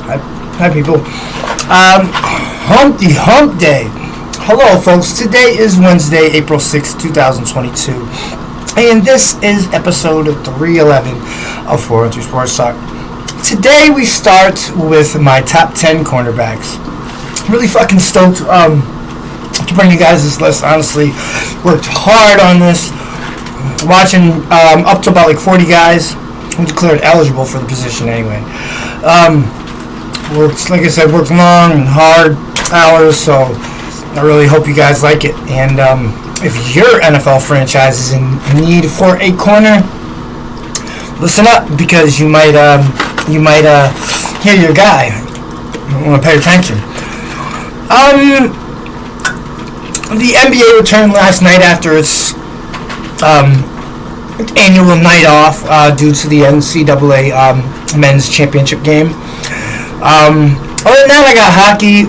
Hi people. Humpty Hump Day. Hello, folks. Today is Wednesday, April 6th, 2022. And this is episode 311 of 413 Sportstalk. Today we start with my top 10 cornerbacks. Really fucking stoked to bring you guys this list. Honestly, worked hard on this. Watching up to about like 40 guys who declared eligible for the position anyway. Worked, like I said, worked long and hard hours, so I really hope you guys like it. And if your NFL franchise is in need for a corner, listen up, because you might hear your guy. You want to pay attention. The NBA returned last night after its annual night off due to the NCAA men's championship game. Other than that, I got hockey,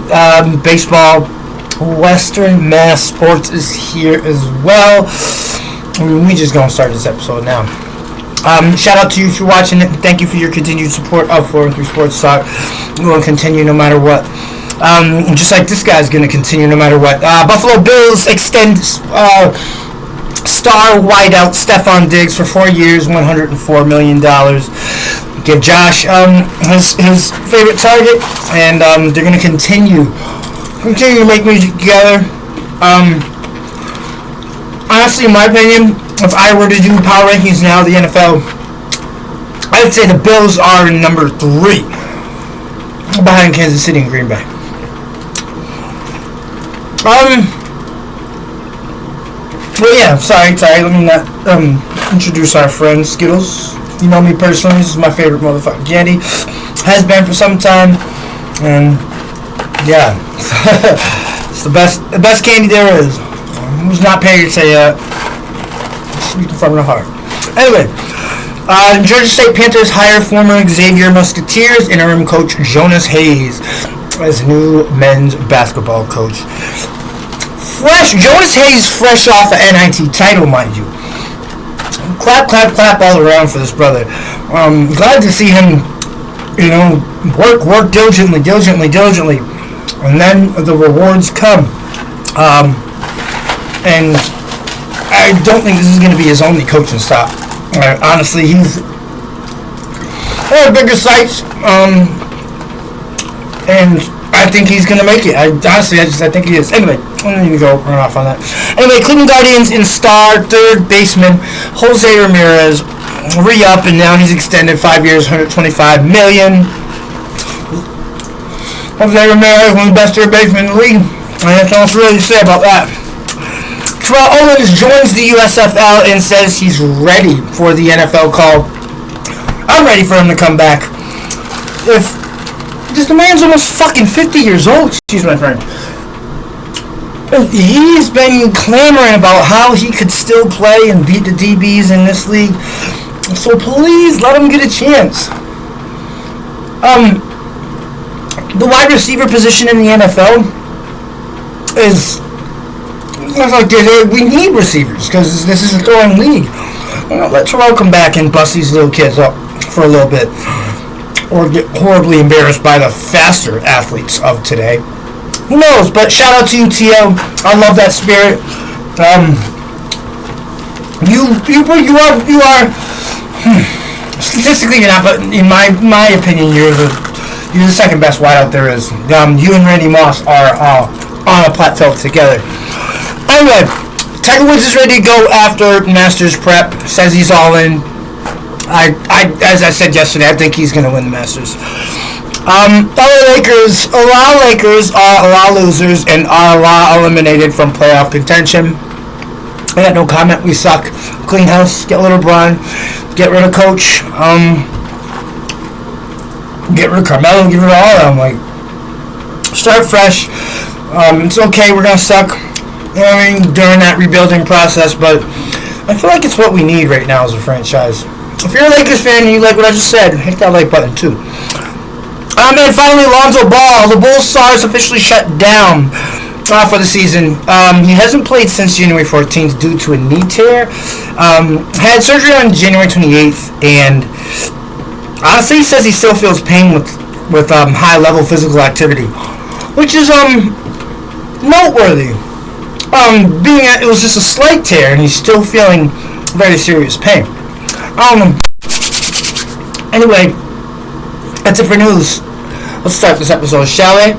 baseball, Western Mass Sports is here as well. We just gonna start this episode now. Shout out to you if you're watching it. Thank you for your continued support of 413 Sports Talk. We're gonna continue no matter what. Just like this guy's gonna continue no matter what. Buffalo Bills extend star wideout Stephon Diggs for 4 years, $104 million. Give Josh his favorite target, and they're going to continue to make music together. Honestly, in my opinion, if I were to do power rankings now, the NFL, I'd say the Bills are number 3 behind Kansas City and Green Bay. Well, yeah, sorry, let me not introduce our friend Skittles. You know me personally, this is my favorite motherfucking candy. Has been for some time, and yeah, it's the best candy there is. Who's not paid to say that? Speaking from the heart. Anyway, Georgia State Panthers hire former Xavier Musketeers interim coach Jonas Hayes as new men's basketball coach. Jonas Hayes fresh off an NIT title, mind you. Clap all around for this brother. Glad to see him, work diligently, and then the rewards come. And I don't think this is going to be his only coaching stop. Honestly, he's at bigger sites, and I think he's going to make it. I think he is. Anyway, I don't need to go run off on that. Anyway, Cleveland Guardians in star third baseman Jose Ramirez re-up, and now he's extended 5 years, $125 million. Jose Ramirez, one of the best third basemen in the league. And that's all really to say about that. Terrell Owens joins the USFL and says he's ready for the NFL call. I'm ready for him to come back. The man's almost fucking 50 years old. Excuse my friend. He's been clamoring about how he could still play and beat the DBs in this league. So please let him get a chance. The wide receiver position in the NFL is like we need receivers because this is a throwing league. Let Terrell come back and bust these little kids up for a little bit, or get horribly embarrassed by the faster athletes of today. Who knows? But shout out to you, T.O. I love that spirit. You are statistically you're not, but in my opinion, you're the second best wideout there is. You and Randy Moss are on a plateau together. Anyway, Tiger Woods is ready to go after Masters prep. Says he's all in. As I said yesterday, I think he's going to win the Masters. LA Lakers are a lot losers and are a lot eliminated from playoff contention. I got no comment. We suck. Clean house. Get rid of LeBron. Get rid of Coach. Get rid of Carmelo. Get rid of all of them. Like, start fresh. It's okay. We're gonna suck. During that rebuilding process, but I feel like it's what we need right now as a franchise. If you're a Lakers fan and you like what I just said, hit that like button too. And finally, Lonzo Ball. The Bulls star is officially shut down for the season. He hasn't played since January 14th due to a knee tear. Had surgery on January 28th, and honestly, he says he still feels pain with with high level physical activity, which is noteworthy. It was just a slight tear, and he's still feeling very serious pain. Anyway, that's it for news. Let's start this episode, shall we?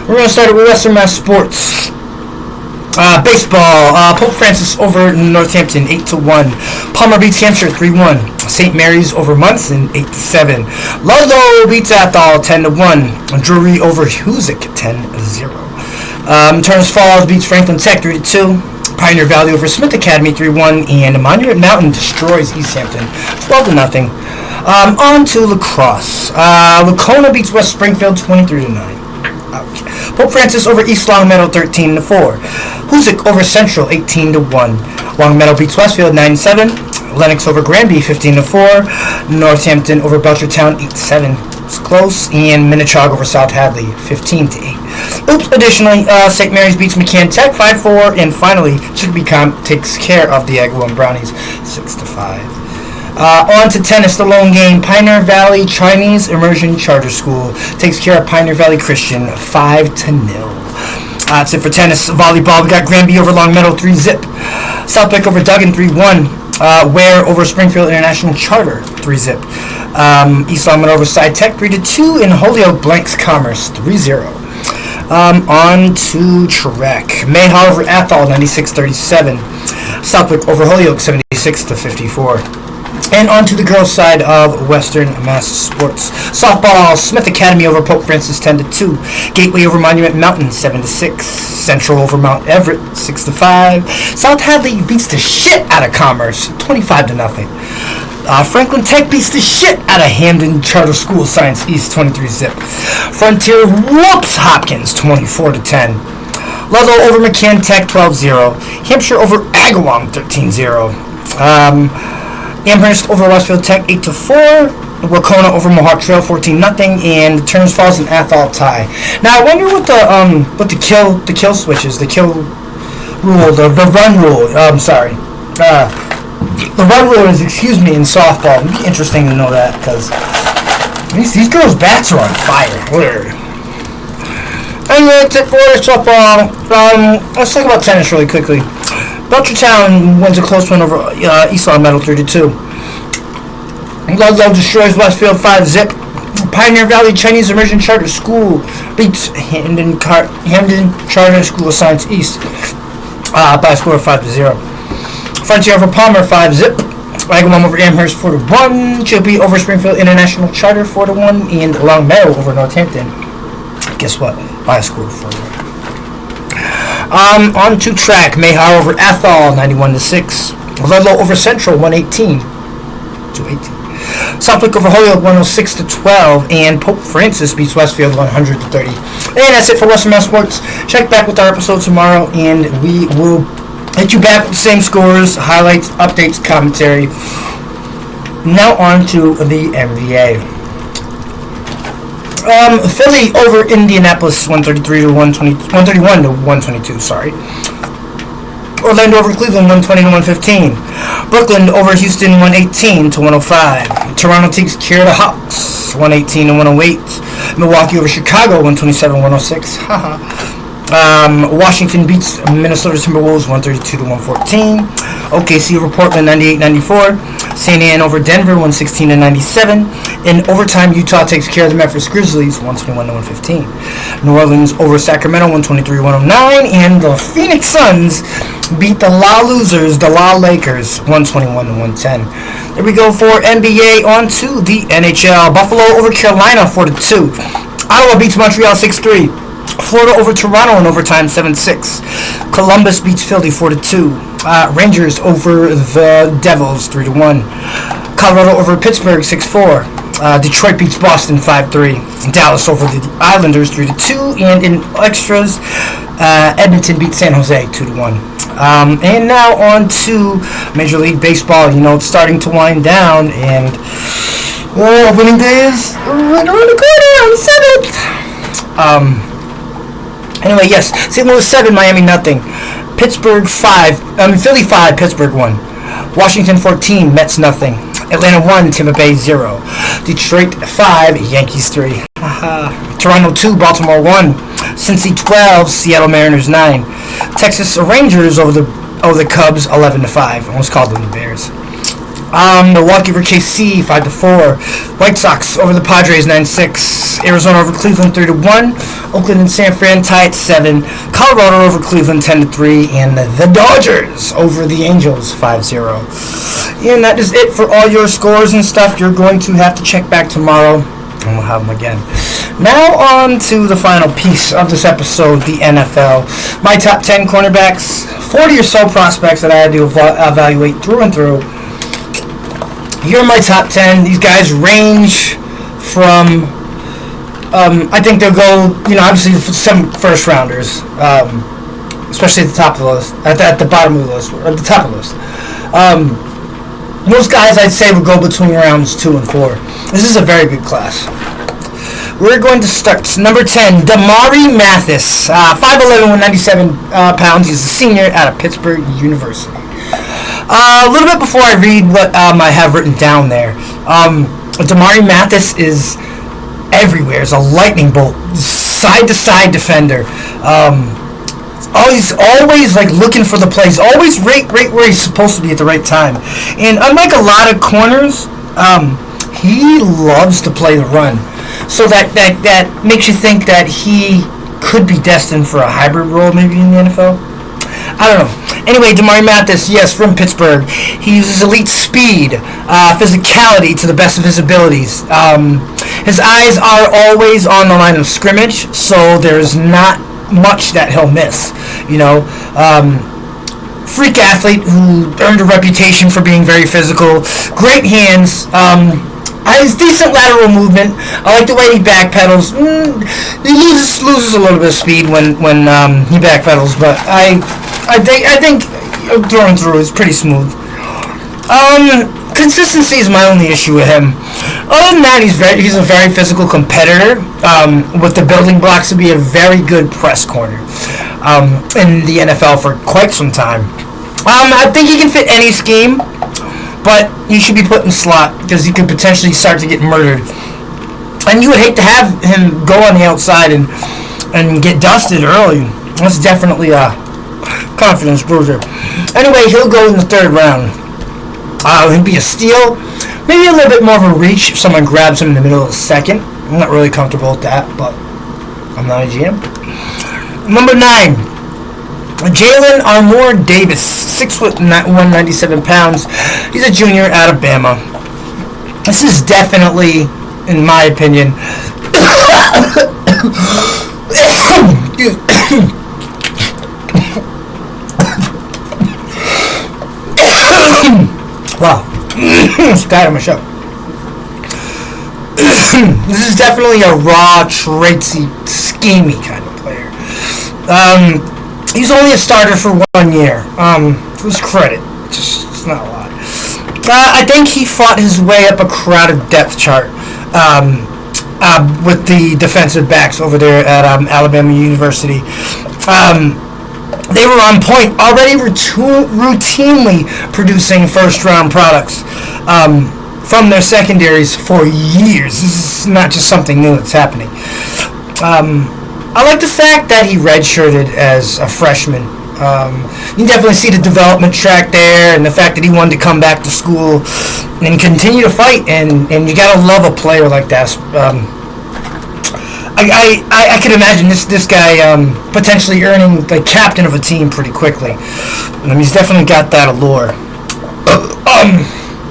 We're going to start it with Western Mass Sports. Baseball. Pope Francis over Northampton 8-1. Palmer beats Hampshire 3-1. St. Mary's over Munson 8-7. Ludlow beats Athol 10-1. Drury over Hoosick 10-0. Turner's Falls beats Franklin Tech 3-2. Pioneer Valley over Smith Academy 3-1. And Monument Mountain destroys East Hampton 12-0. On to lacrosse. Lacona beats West Springfield 23-9. Pope Francis over East Longmeadow 13-4. Hoosick over Central 18-1. Longmeadow beats Westfield 9-7. Lennox over Granby 15-4. Northampton over Belchertown 8-7. It's close. And Minnechaug over South Hadley 15-8. Additionally, St. Mary's beats McCann Tech 5-4. And finally, Chicopee takes care of the Agawam Brownies 6-5. On to tennis, the lone game. Pioneer Valley Chinese Immersion Charter School takes care of Pioneer Valley Christian 5-0. That's it for tennis. Volleyball, we got Granby over Longmeadow 3-0. Southwick over Duggan 3-1. Ware over Springfield International Charter 3-0. East Longmeadow over Side Tech 3-2. And Holyoke blanks Commerce 3-0. On to track. Mayhaw over Athol 96-37. Southwick over Holyoke 76-54. And on to the girls' side of Western Mass Sports. Softball, Smith Academy over Pope Francis 10-2. Gateway over Monument Mountain 7-6. Central over Mount Everett 6-5. South Hadley beats the shit out of Commerce 25-0. Franklin Tech beats the shit out of Hamden Charter School Science East 23-0. Frontier whoops Hopkins 24-10. Ludlow over McCann Tech 12-0. Hampshire over Agawam 13-0. Amherst over Westfield Tech 8-4. Wacona over Mohawk Trail 14-0. And Turner's Falls and Athol tie. Now I wonder what the kill switch is. The kill rule, the run rule. The run rule is, in softball. It'd be interesting to know that, because these girls' bats are on fire. Weird. Anyway, that's it for softball. Let's talk about tennis really quickly. Belchertown wins a close one over East Longmeadow 3-2. Ludlow destroys Westfield 5-0. Pioneer Valley Chinese Immersion Charter School beats Hamden Charter School of Science East by a score of 5-0. Frontier over Palmer 5-0. Agawam over Amherst 4-1. Chicopee over Springfield International Charter 4-1. And Longmeadow over Northampton. Guess what? By a score of 4-1. On to track. Mayhaw over Athol 91-6. Ludlow over Central 118-18. Southwick over Holyoke 106-12. And Pope Francis beats Westfield 100-30. And that's it for Western Mass Sports. Check back with our episode tomorrow, and we will hit you back with the same scores, highlights, updates, commentary. Now on to the NBA. Philly over Indianapolis 131-122. Sorry. Orlando over Cleveland 120-115. Brooklyn over Houston 118-105. Toronto takes care of the Hawks 118-108. Milwaukee over Chicago 127-106. Haha. Washington beats Minnesota Timberwolves 132-114. OKC over Portland 98-94. St. Anne over Denver 116-97. In overtime, Utah takes care of the Memphis Grizzlies 121-115. New Orleans over Sacramento 123-109. And the Phoenix Suns beat the La Lakers 121-110. There we go for NBA. On to the NHL. Buffalo over Carolina 4-2. Ottawa beats Montreal 6-3. Florida over Toronto in overtime 7-6. Columbus beats Philly 4-2. Rangers over the Devils 3-1. Colorado over Pittsburgh 6-4. Detroit beats Boston 5-3. Dallas over the Islanders 3-2. And in extras, Edmonton beats San Jose 2-1. And now on to Major League Baseball. It's starting to wind down, and opening day is right around the corner on the 7th. Anyway, yes, St. Louis 7, Miami nothing. Philly 5, Pittsburgh 1. Washington 14, Mets nothing. Atlanta 1, Tampa Bay 0. Detroit 5, Yankees 3. Toronto 2, Baltimore 1. Cincy 12, Seattle Mariners 9. Texas Rangers over the Cubs 11-5. Almost called them the Bears. Milwaukee over KC 5-4. White Sox over the Padres 9-6. Arizona over Cleveland 3-1. Oakland and San Fran tied 7. Colorado over Cleveland 10-3, and the Dodgers over the Angels 5-0. And that is it for all your scores and stuff. You're going to have to check back tomorrow, and we'll have them again. Now on to the final piece of this episode, the NFL. My top 10 cornerbacks, 40 or so prospects that I had to evaluate through and through. Here are my top 10. These guys range from, I think they'll go, obviously some first rounders, especially at the top of the list, at the bottom of the list, or at the top of the list. Most guys I'd say would go between rounds 2 and 4. This is a very good class. We're going to start. Number 10, Damari Mathis, 5'11", 197 pounds. He's a senior out of Pittsburgh University. A little bit before I read what I have written down there, Damari Mathis is everywhere. He's a lightning bolt, side-to-side defender. Always like looking for the plays. Always right where he's supposed to be at the right time. And unlike a lot of corners, he loves to play the run. So that makes you think that he could be destined for a hybrid role maybe in the NFL. I don't know. Anyway, Damari Mathis, yes, from Pittsburgh. He uses elite speed, physicality to the best of his abilities. His eyes are always on the line of scrimmage, so there's not much that he'll miss. Freak athlete who earned a reputation for being very physical. Great hands. Has decent lateral movement. I like the way he backpedals. He loses a little bit of speed when he backpedals, but I think throwing through is pretty smooth. Consistency is my only issue with him. Other than that, he's a very physical competitor with the building blocks to be a very good press corner in the NFL for quite some time. I think he can fit any scheme, but he should be put in slot because he could potentially start to get murdered. And you would hate to have him go on the outside and get dusted early. That's definitely a confidence bruiser. Anyway, he'll go in the 3rd round. He'll be a steal. Maybe a little bit more of a reach if someone grabs him in the middle of the 2nd. I'm not really comfortable with that, but I'm not a GM. Number 9. Jalen Armour Davis, 6'1", 197 pounds. He's a junior out of Bama. This is definitely, in my opinion, wow, got him a show. This is definitely a raw, traitsy, schemy kind of player. He's only a starter for 1 year. To his credit, it's not a lot. I think he fought his way up a crowded depth chart with the defensive backs over there at Alabama University. They were on point, already routinely producing first-round products from their secondaries for years. This is not just something new that's happening. I like the fact that he redshirted as a freshman. You definitely see the development track there, and the fact that he wanted to come back to school and continue to fight. And you gotta love a player like that. I can imagine this guy potentially earning like captain of a team pretty quickly. He's definitely got that allure.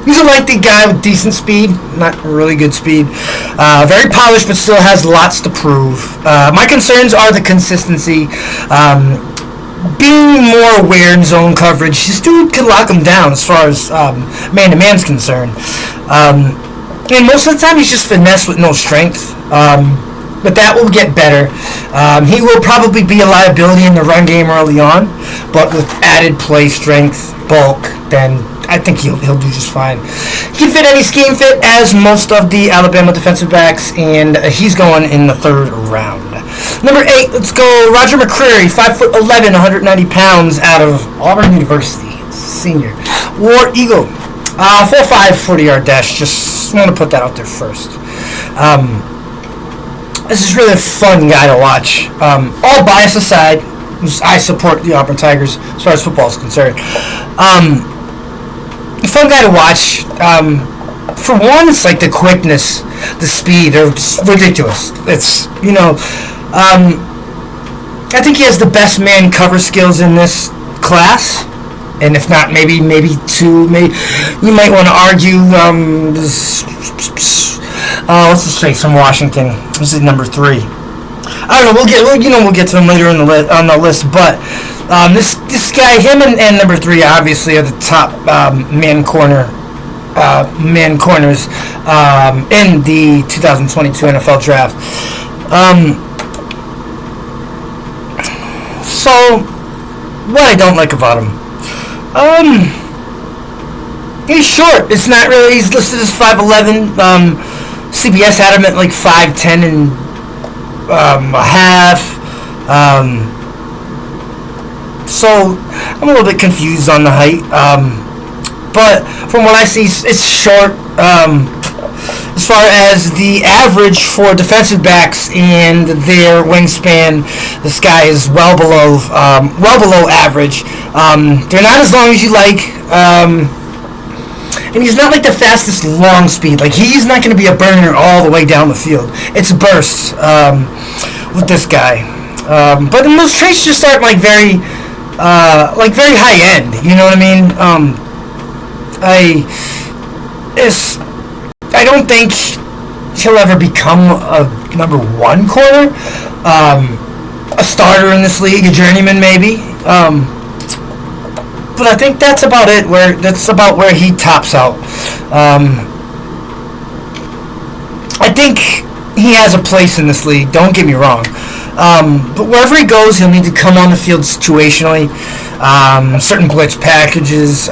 He's a lengthy guy with decent speed, not really good speed. Very polished, but still has lots to prove. My concerns are the consistency. Being more aware in zone coverage, this dude can lock him down as far as man-to-man's concerned. And most of the time, he's just finesse with no strength. But that will get better. He will probably be a liability in the run game early on, but with added play strength, bulk, then I think he'll do just fine. He can fit any scheme fit as most of the Alabama defensive backs, and he's going in the 3rd round. Number 8, let's go Roger McCreary, 5'11", 190 pounds, out of Auburn University, senior. War Eagle. 4.5 40-yard dash. Just want to put that out there first. This is really a fun guy to watch. All bias aside, I support the Auburn Tigers as far as football is concerned. Fun guy to watch. For one, it's like the quickness, the speed. They're just ridiculous. It's, I think he has the best man cover skills in this class. And if not, maybe two. Maybe you might want to argue. Let's just say from Washington. This is number 3. I don't know. We'll get to him later on the list. But this guy, him and number 3, obviously are the top man corners in the 2022 NFL Draft. So what I don't like about him. He's short. It's not really. He's listed as 5'11". CBS had him at like 5'10" and a half. So I'm a little bit confused on the height. But from what I see, it's short. As far as the average for defensive backs and their wingspan, this guy is well below average. They're not as long as you like, and he's not like the fastest long speed. Like, he's not going to be a burner all the way down the field. It's bursts with this guy. But most traits just aren't like very high end. You know what I mean? I don't think he'll ever become a number 1 corner, a starter in this league, a journeyman maybe. But I think that's about it. That's about where he tops out. I think he has a place in this league. Don't get me wrong. But wherever he goes, he'll need to come on the field situationally. Certain blitz packages.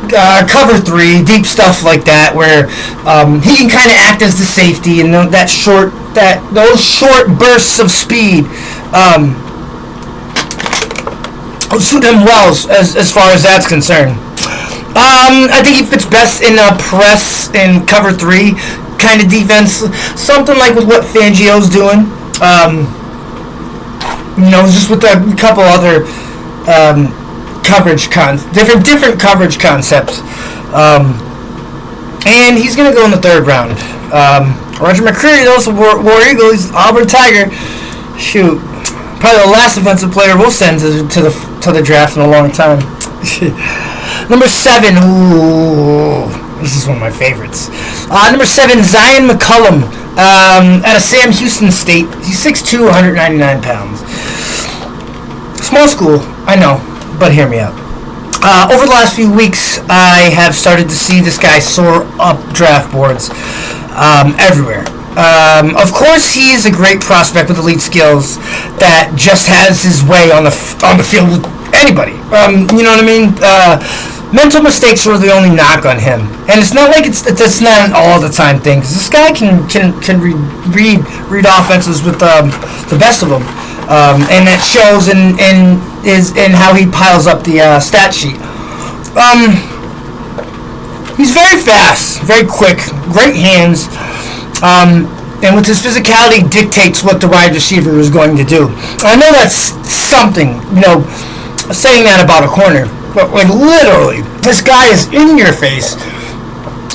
Cover 3, deep stuff like that, where he can kind of act as the safety, and those short bursts of speed will suit him well as far as that's concerned. I think he fits best in a press and cover 3 kind of defense, something like with what Fangio's doing. Just with a couple other different coverage concepts, and he's going to go in the 3rd round. Roger McCreary, also War Eagle, he's Auburn Tiger. Shoot, probably the last offensive player we'll send to the draft in a long time. Number 7, ooh, this is one of my favorites. Number 7, Zion McCullum, out of Sam Houston State. He's 6'2", 199 pounds. Small school, I know. But hear me out. Over the last few weeks, I have started to see this guy soar up draft boards everywhere. Of course, he is a great prospect with elite skills that just has his way on the field with anybody. You know what I mean? Mental mistakes were the only knock on him, and it's not like it's not an all the time thing. Because this guy can read offenses with the best of them. And that shows in how he piles up the stat sheet. He's very fast, very quick, great hands, and with his physicality dictates what the wide receiver is going to do. I know that's something, saying that about a corner, but like literally, this guy is in your face,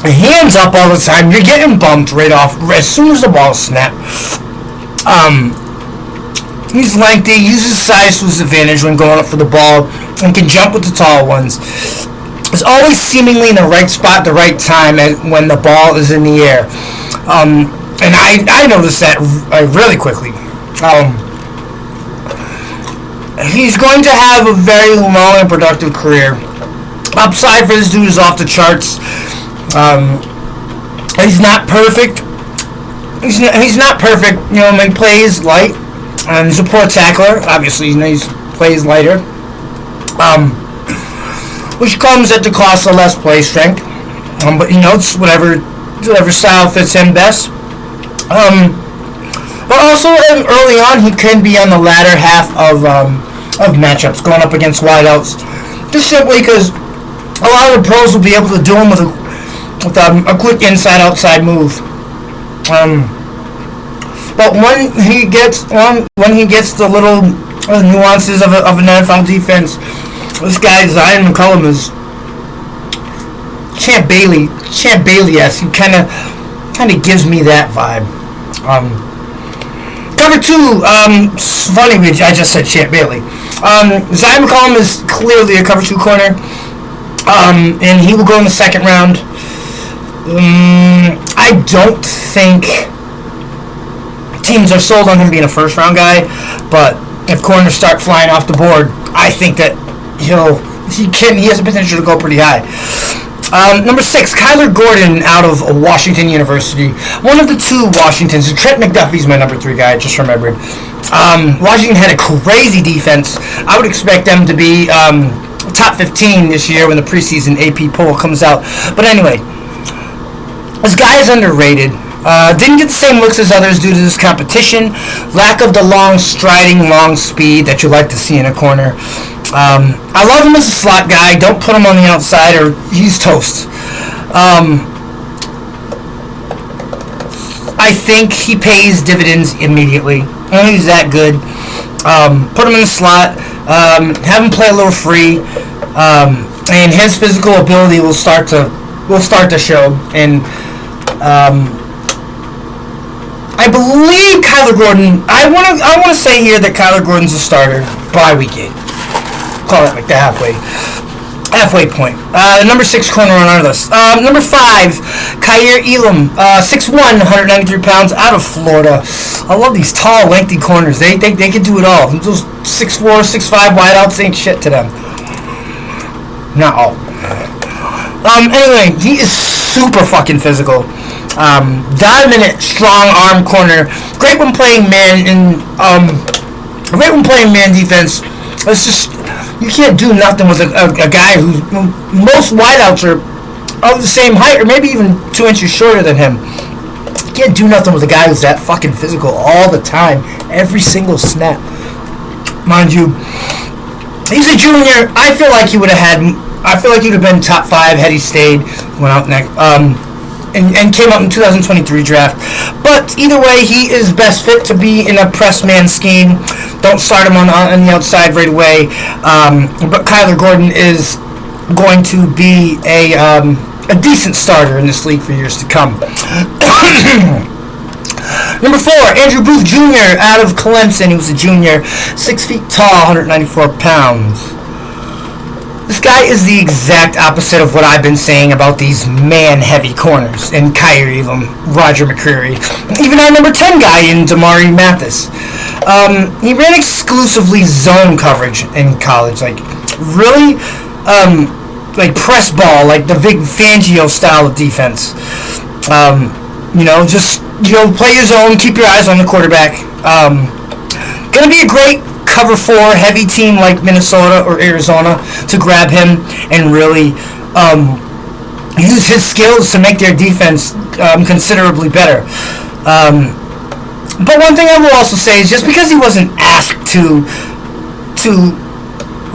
hands up all the time. You're getting bumped right off as soon as the ball snaps. He's lengthy, uses size to his advantage when going up for the ball, and can jump with the tall ones. He's always seemingly in the right spot at the right time when the ball is in the air. And I noticed that really quickly. He's going to have a very long and productive career. Upside for this dude is off the charts. He's not perfect. He's not perfect. When he plays light. And he's a poor tackler. Obviously, he plays lighter, which comes at the cost of less play strength. But it's whatever style fits him best. But also early on, he can be on the latter half of matchups, going up against wideouts, just simply because A lot of the pros will be able to do him with a quick inside-outside move. But when he gets the little nuances of an NFL defense, this guy Zion McCollum is Champ Bailey-esque. He kind of gives me that vibe. Cover 2, it's funny I just said Champ Bailey. Zion McCollum is clearly a cover 2 corner, and he will go in the second round. I don't think teams are sold on him being a first round guy, but if corners start flying off the board, I think that he has the potential to go pretty high. Number 6, Kyler Gordon out of Washington University. One of the two Washingtons. Trent McDuffie's my number 3 guy, I just remembered. Washington had a crazy defense. I would expect them to be top 15 this year when the preseason AP poll comes out. But anyway, this guy is underrated. Didn't get the same looks as others due to this competition. Lack of the long speed that you like to see in a corner. I love him as a slot guy. Don't put him on the outside or he's toast. I think he pays dividends immediately. He's that good. Put him in the slot. Have him play a little free. And his physical ability will start to show. And I believe Kyler Gordon. I want to say here that Kyler Gordon's a starter by week 8. Call it like the halfway point. Number 6 corner on our list. Number 5, Kaiir Elam, 6'1", 193 pounds, out of Florida. I love these tall, lengthy corners. They can do it all. Those 6'4", 6'5" wideouts ain't shit to them. Not all. Anyway, he is super fucking physical. Dominant, strong arm corner. Great when playing man defense. It's just, you can't do nothing with a guy who most wideouts are of the same height or maybe even 2 inches shorter than him. You can't do nothing with a guy who's that fucking physical all the time, every single snap. Mind you, he's a junior. I feel like he would have been top 5 had he stayed. Went out next. And came out in 2023 draft. But either way, he is best fit to be in a press man scheme. Don't start him on the outside right away. But Kyler Gordon is going to be a decent starter in this league for years to come. Number 4, Andrew Booth Jr. out of Clemson. He was a junior, 6 feet tall, 194 pounds. This guy is the exact opposite of what I've been saying about these man-heavy corners in Kaiir Elam, Roger McCreary, even our number 10 guy in Damari Mathis. He ran exclusively zone coverage in college, like really, like press ball, like the Vic Fangio style of defense. Play your zone, keep your eyes on the quarterback. Gonna be a great cover 4 heavy team like Minnesota or Arizona to grab him and really use his skills to make their defense considerably better. But one thing I will also say is just because he wasn't asked to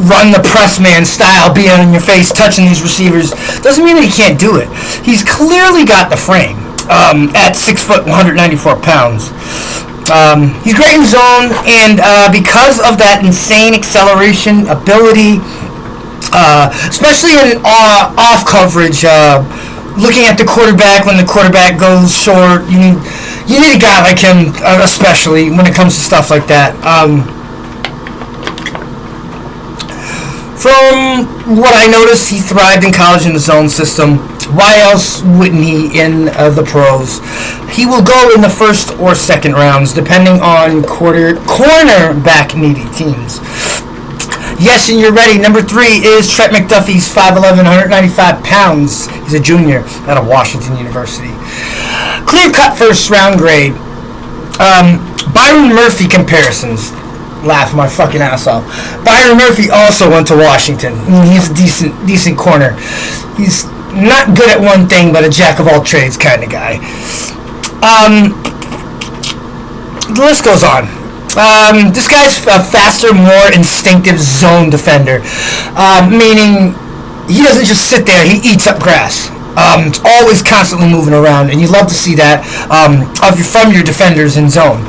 run the press man style, being on your face, touching these receivers, doesn't mean that he can't do it. He's clearly got the frame at 6 foot, 194 pounds. He's great in zone, and because of that insane acceleration ability, especially in off coverage, looking at the quarterback when the quarterback goes short, you need a guy like him, especially when it comes to stuff like that. From what I noticed, he thrived in college in the zone system. Why else wouldn't he in the pros? He will go in the first or second rounds, depending on cornerback needy teams. Yes, and you're ready. Number 3 is Trent McDuffie's 5'11", 195 pounds. He's a junior out of Washington University. Clear-cut first-round grade. Byron Murphy comparisons. Laugh my fucking ass off. Byron Murphy also went to Washington. He's a decent corner. He's not good at one thing, but a jack of all trades kind of guy. The list goes on. This guy's a faster, more instinctive zone defender, meaning he doesn't just sit there. He eats up grass. It's always constantly moving around, and you love to see that from your defenders in zone.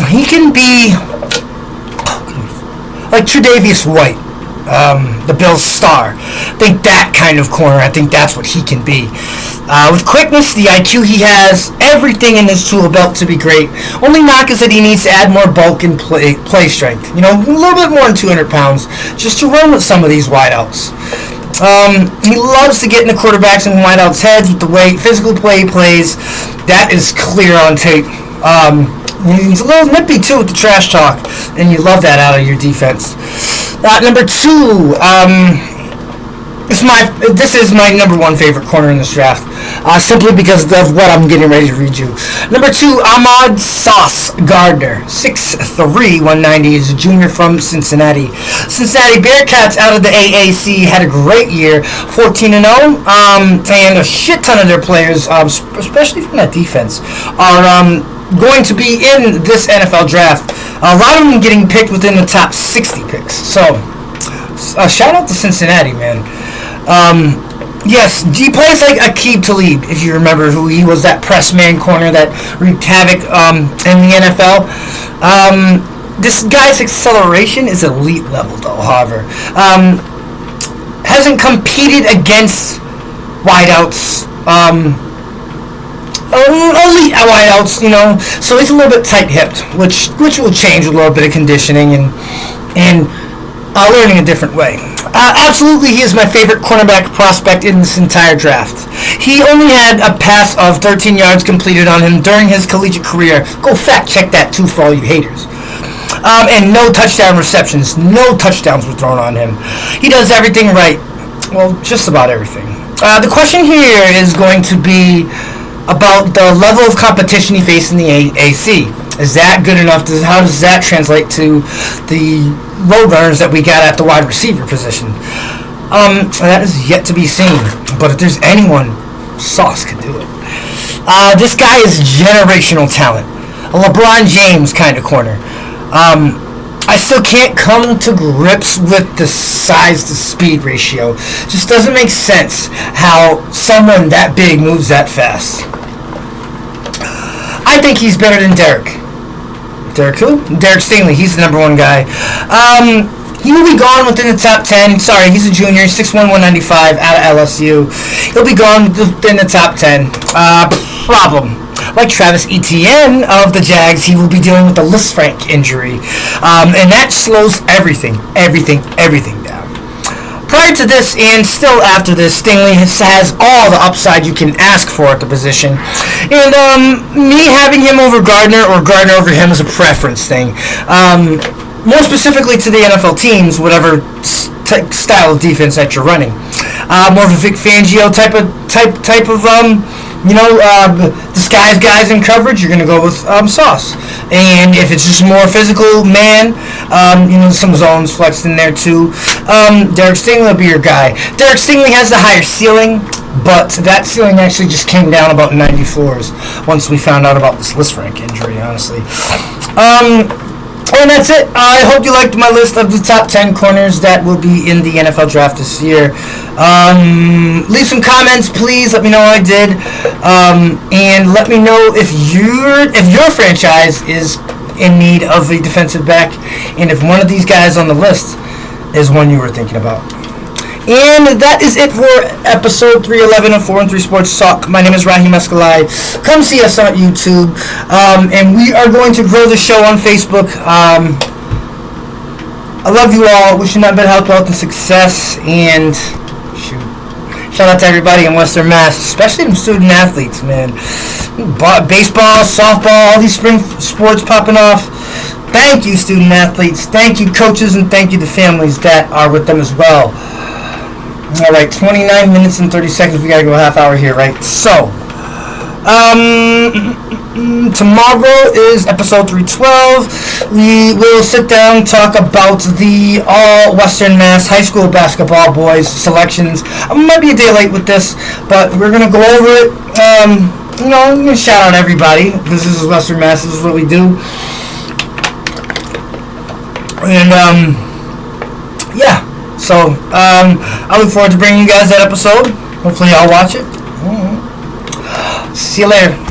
He can be like Tre'Davious White, the Bills' star. I think that kind of corner. I think that's what he can be. With quickness, the IQ he has, everything in his tool belt to be great. Only knock is that he needs to add more bulk and play strength. A little bit more than 200 pounds just to run with some of these wideouts. He loves to get in the quarterbacks and wideouts' heads with the way physical play he plays. That is clear on tape. He's a little nippy too with the trash talk, and you love that out of your defense. Number 2, this is my number 1 favorite corner in this draft, simply because of what I'm getting ready to read you. Number 2, Ahmad Sauce Gardner, 6'3", 190, is a junior from Cincinnati. Cincinnati Bearcats out of the AAC had a great year, 14-0, and a shit ton of their players, especially from that defense, are going to be in this NFL draft. A lot of them getting picked within the top 60 picks. So, shout out to Cincinnati, man. Yes, he plays like Aqib Talib, if you remember who he was, that press man corner that wreaked havoc in the NFL. This guy's acceleration is elite level, though, however. Hasn't competed against wideouts. Elite wideouts, so he's a little bit tight-hipped, which will change with a little bit of conditioning and learning a different way. Absolutely, he is my favorite cornerback prospect in this entire draft. He only had a pass of 13 yards completed on him during his collegiate career. Go fact check that too for all you haters. And no touchdown receptions. No touchdowns were thrown on him. He does everything right. Well, just about everything. The question here is going to be about the level of competition he faced in the AAC. Is that good enough? How does that translate to the roadrunners that we got at the wide receiver position? That is yet to be seen. But if there's anyone, Sauce could do it. This guy is generational talent. A LeBron James kind of corner. I still can't come to grips with the size to speed ratio. Just doesn't make sense how someone that big moves that fast. I think he's better than Derek. Derek who? Derek Stingley. He's the number 1 guy. He will be gone within the top 10. Sorry, he's a junior, 6'1", 195, out of LSU. He'll be gone within the top 10. Problem. Like Travis Etienne of the Jags, he will be dealing with a Lisfranc injury. And that slows everything down. Prior to this and still after this, Stingley has all the upside you can ask for at the position. And me having him over Gardner or Gardner over him is a preference thing. More specifically to the NFL teams, whatever style of defense that you're running. More of a Vic Fangio type of disguise guys in coverage, you're going to go with Sauce. And if it's just more physical man, some zones flexed in there too, Derek Stingley will be your guy. Derek Stingley has the higher ceiling, but that ceiling actually just came down about 90 floors once we found out about this Lisfranc injury, honestly. And that's it. I hope you liked my list of the top 10 corners that will be in the NFL draft this year. Leave some comments, please. Let me know how I did. And let me know if your franchise is in need of a defensive back, and if one of these guys on the list is one you were thinking about. And that is it for episode 311 of 4 and 3 Sports Talk. My name is Raheem Escalay. Come see us on YouTube. And we are going to grow the show on Facebook. I love you all. Wishing you nothing but health and success. And shout out to everybody in Western Mass, especially them student athletes, man. Baseball, softball, all these spring sports popping off. Thank you, student athletes. Thank you, coaches, and thank you to families that are with them as well. All right, 29 minutes and 30 seconds. We got to go a half hour here, right? So, tomorrow is episode 312. We will sit down and talk about the all Western Mass high school basketball boys selections. I might be a day late with this, but we're going to go over it. I'm going to shout out everybody. This is Western Mass. This is what we do. And, yeah. So I look forward to bringing you guys that episode. Hopefully y'all watch it. See you later.